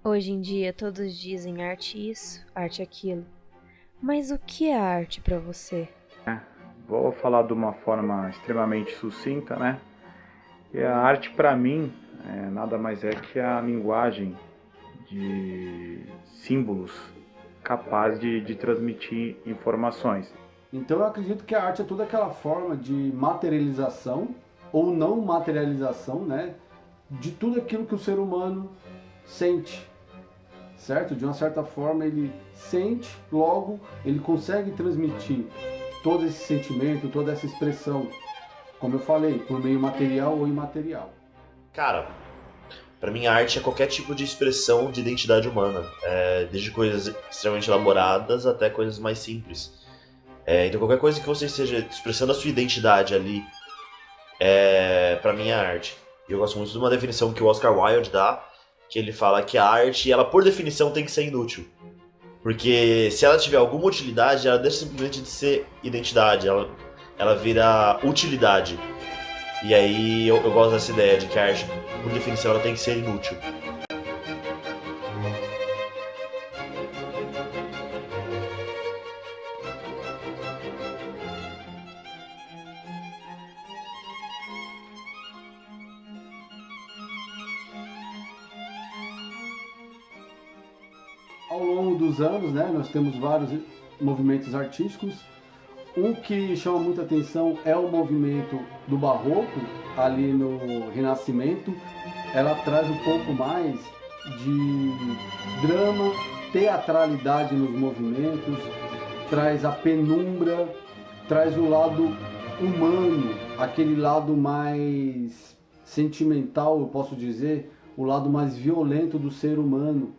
Hoje em dia todos dizem arte isso, arte aquilo. Mas o que é arte para você? Vou falar de uma forma extremamente sucinta, né? E a arte para mim nada mais é que a linguagem de símbolos capaz de transmitir informações. Então eu acredito que a arte é toda aquela forma de materialização ou não materialização, né, de tudo aquilo que o ser humano sente, certo? De uma certa forma ele sente, logo ele consegue transmitir todo esse sentimento, toda essa expressão, como eu falei, por meio material ou imaterial. Cara, pra mim a arte é qualquer tipo de expressão de identidade humana, desde coisas extremamente elaboradas até coisas mais simples. Então qualquer coisa que você esteja expressando a sua identidade ali, pra mim é arte. E eu gosto muito de uma definição que o Oscar Wilde dá, que ele fala que a arte, ela por definição tem que ser inútil. Porque se ela tiver alguma utilidade, ela deixa simplesmente de ser identidade, ela vira utilidade. E aí eu gosto dessa ideia de que a arte, por definição, ela tem que ser inútil. Ao longo dos anos, né, nós temos vários movimentos artísticos. Um que chama muita atenção é o movimento do Barroco, ali no Renascimento. Ela traz um pouco mais de drama, teatralidade nos movimentos, traz a penumbra, traz o lado humano, aquele lado mais sentimental, eu posso dizer, o lado mais violento do ser humano.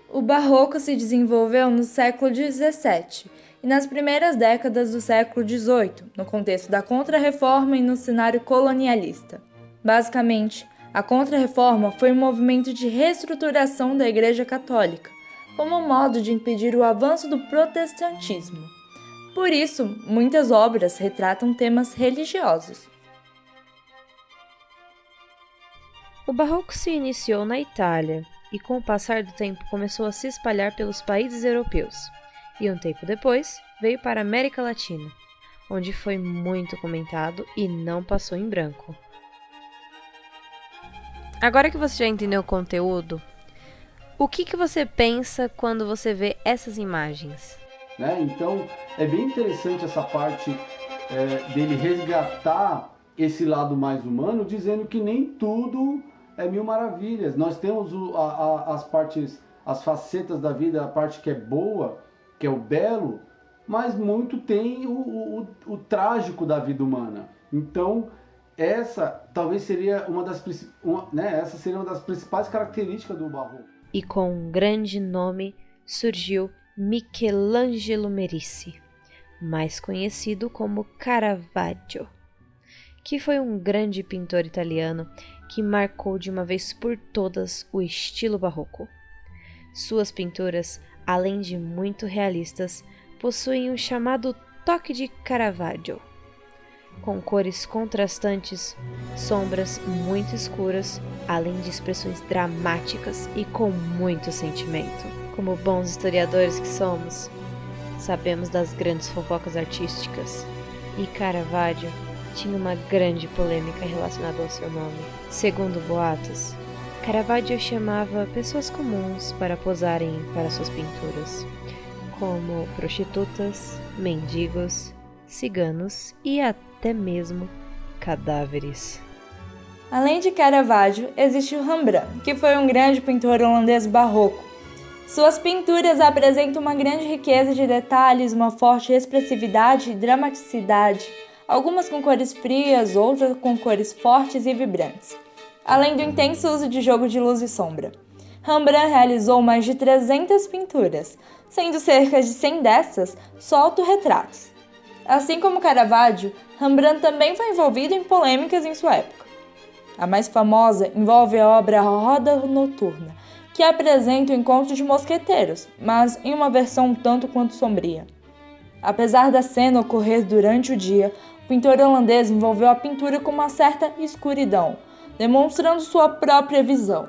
O Barroco se desenvolveu no século XVII e nas primeiras décadas do século XVIII, no contexto da Contra-Reforma e no cenário colonialista. Basicamente, a Contra-Reforma foi um movimento de reestruturação da Igreja Católica, como um modo de impedir o avanço do protestantismo. Por isso, muitas obras retratam temas religiosos. O Barroco se iniciou na Itália e, com o passar do tempo, começou a se espalhar pelos países europeus. E um tempo depois, veio para a América Latina, onde foi muito comentado e não passou em branco. Agora que você já entendeu o conteúdo, o que você pensa quando você vê essas imagens? Né? Então é bem interessante essa parte dele resgatar esse lado mais humano, dizendo que nem tudo é mil maravilhas. Nós temos as partes, as facetas da vida, a parte que é boa, que é o belo, mas muito tem o trágico da vida humana. Então essa talvez seria essa seria uma das principais características do Barroco. E com um grande nome surgiu Michelangelo Merisi, mais conhecido como Caravaggio, que foi um grande pintor italiano que marcou de uma vez por todas o estilo barroco. Suas pinturas, além de muito realistas, possuem o chamado toque de Caravaggio, com cores contrastantes, sombras muito escuras, além de expressões dramáticas e com muito sentimento. Como bons historiadores que somos, sabemos das grandes fofocas artísticas, e Caravaggio tinha uma grande polêmica relacionada ao seu nome. Segundo boatos, Caravaggio chamava pessoas comuns para posarem para suas pinturas, como prostitutas, mendigos, ciganos e até mesmo cadáveres. Além de Caravaggio, existe o Rembrandt, que foi um grande pintor holandês barroco. Suas pinturas apresentam uma grande riqueza de detalhes, uma forte expressividade e dramaticidade, algumas com cores frias, outras com cores fortes e vibrantes, além do intenso uso de jogo de luz e sombra. Rembrandt realizou mais de 300 pinturas, sendo cerca de 100 dessas só autorretratos. Assim como Caravaggio, Rembrandt também foi envolvido em polêmicas em sua época. A mais famosa envolve a obra Roda Noturna, que apresenta o encontro de mosqueteiros, mas em uma versão um tanto quanto sombria. Apesar da cena ocorrer durante o dia, o pintor holandês envolveu a pintura com uma certa escuridão, demonstrando sua própria visão.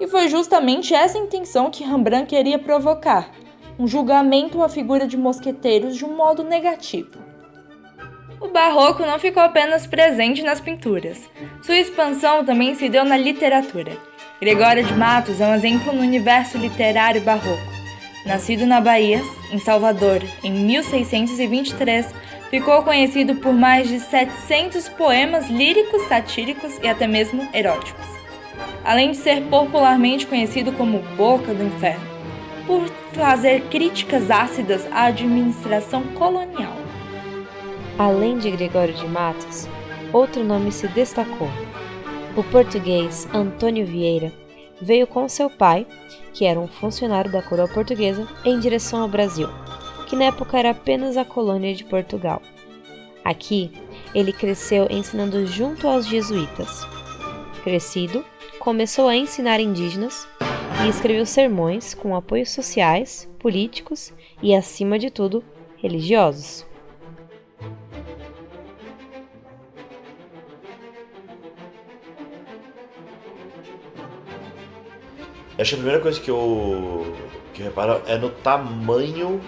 E foi justamente essa intenção que Rembrandt queria provocar, um julgamento à figura de mosqueteiros de um modo negativo. O barroco não ficou apenas presente nas pinturas. Sua expansão também se deu na literatura. Gregório de Matos é um exemplo no universo literário barroco. Nascido na Bahia, em Salvador, em 1623, ficou conhecido por mais de 700 poemas líricos, satíricos e até mesmo eróticos. Além de ser popularmente conhecido como Boca do Inferno, por fazer críticas ácidas à administração colonial. Além de Gregório de Matos, outro nome se destacou. O português Antônio Vieira veio com seu pai, que era um funcionário da coroa portuguesa, em direção ao Brasil, que na época era apenas a colônia de Portugal. Aqui, ele cresceu ensinando junto aos jesuítas. Crescido, começou a ensinar indígenas e escreveu sermões com apoios sociais, políticos e, acima de tudo, religiosos. Acho que a primeira coisa que eu reparo é no tamanho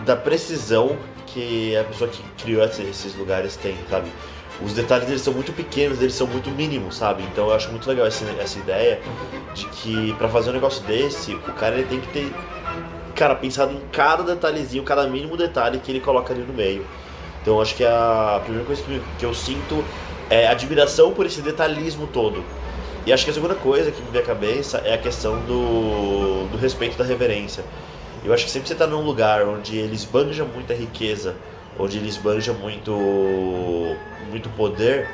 da precisão que a pessoa que criou esses lugares tem, sabe? Os detalhes deles são muito pequenos, eles são muito mínimos, sabe? Então eu acho muito legal essa ideia de que pra fazer um negócio desse, o cara ele tem que ter, cara, pensado em cada detalhezinho, cada mínimo detalhe que ele coloca ali no meio. Então eu acho que a primeira coisa que eu sinto é admiração por esse detalhismo todo. E acho que a segunda coisa que me vem à cabeça é a questão do respeito, da reverência. Eu acho que sempre que você está num lugar onde eles banjam muita riqueza, onde eles banjam muito poder,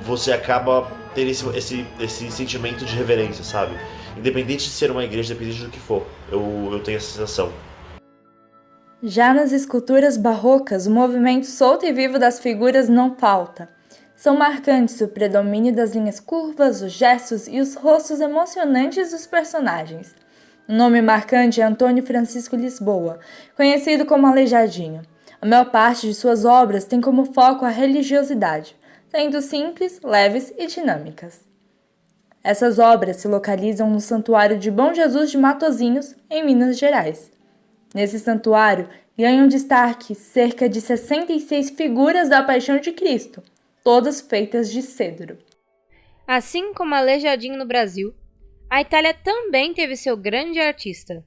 você acaba tendo esse sentimento de reverência, sabe? Independente de ser uma igreja, independente do que for, eu tenho essa sensação. Já nas esculturas barrocas, o movimento solto e vivo das figuras não falta. São marcantes o predomínio das linhas curvas, os gestos e os rostos emocionantes dos personagens. O nome marcante é Antônio Francisco Lisboa, conhecido como Aleijadinho. A maior parte de suas obras tem como foco a religiosidade, sendo simples, leves e dinâmicas. Essas obras se localizam no Santuário de Bom Jesus de Matozinhos, em Minas Gerais. Nesse santuário, ganham destaque cerca de 66 figuras da Paixão de Cristo, todas feitas de cedro. Assim como Aleijadinho no Brasil, a Itália também teve seu grande artista,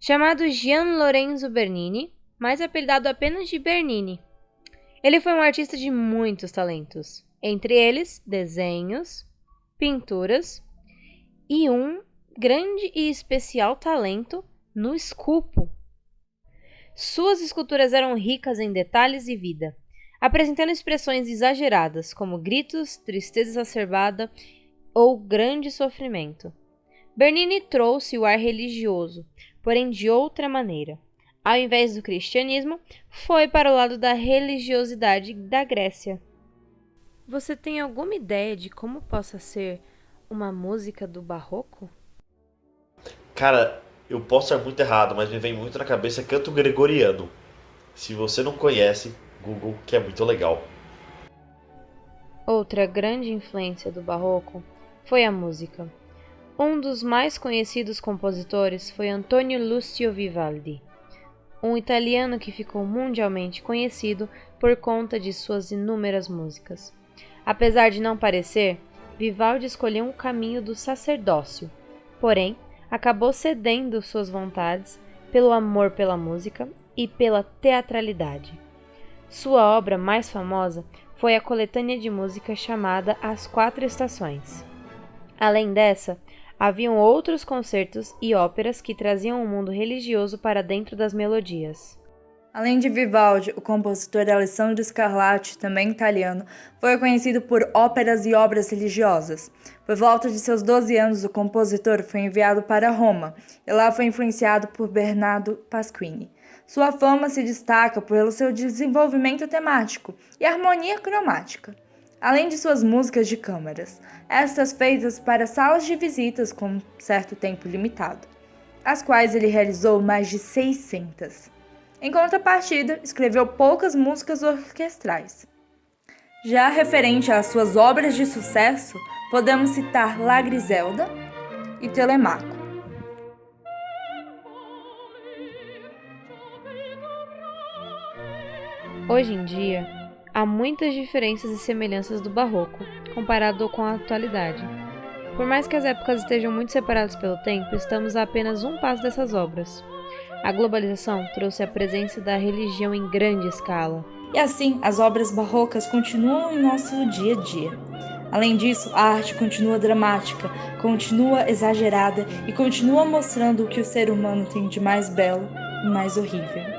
chamado Gian Lorenzo Bernini, mais apelidado apenas de Bernini. Ele foi um artista de muitos talentos, entre eles desenhos, pinturas e um grande e especial talento no esculpo. Suas esculturas eram ricas em detalhes e vida, apresentando expressões exageradas, como gritos, tristeza exacerbada ou grande sofrimento. Bernini trouxe o ar religioso, porém de outra maneira. Ao invés do cristianismo, foi para o lado da religiosidade da Grécia. Você tem alguma ideia de como possa ser uma música do barroco? Cara, eu posso estar muito errado, mas me vem muito na cabeça canto gregoriano. Se você não conhece, Google, que é muito legal. Outra grande influência do barroco foi a música. Um dos mais conhecidos compositores foi Antonio Lucio Vivaldi, um italiano que ficou mundialmente conhecido por conta de suas inúmeras músicas. Apesar de não parecer, Vivaldi escolheu um caminho do sacerdócio, porém, acabou cedendo suas vontades pelo amor pela música e pela teatralidade. Sua obra mais famosa foi a coletânea de música chamada As Quatro Estações. Além dessa, haviam outros concertos e óperas que traziam o mundo religioso para dentro das melodias. Além de Vivaldi, o compositor Alessandro Scarlatti, também italiano, foi conhecido por óperas e obras religiosas. Por volta de seus 12 anos, o compositor foi enviado para Roma e lá foi influenciado por Bernardo Pasquini. Sua fama se destaca pelo seu desenvolvimento temático e harmonia cromática, além de suas músicas de câmaras, estas feitas para salas de visitas com um certo tempo limitado, as quais ele realizou mais de 600. Em contrapartida, escreveu poucas músicas orquestrais. Já referente às suas obras de sucesso, podemos citar La Griselda, e Telemaco. Hoje em dia, há muitas diferenças e semelhanças do barroco, comparado com a atualidade. Por mais que as épocas estejam muito separadas pelo tempo, estamos a apenas um passo dessas obras. A globalização trouxe a presença da religião em grande escala. E assim, as obras barrocas continuam em nosso dia a dia. Além disso, a arte continua dramática, continua exagerada e continua mostrando o que o ser humano tem de mais belo e mais horrível.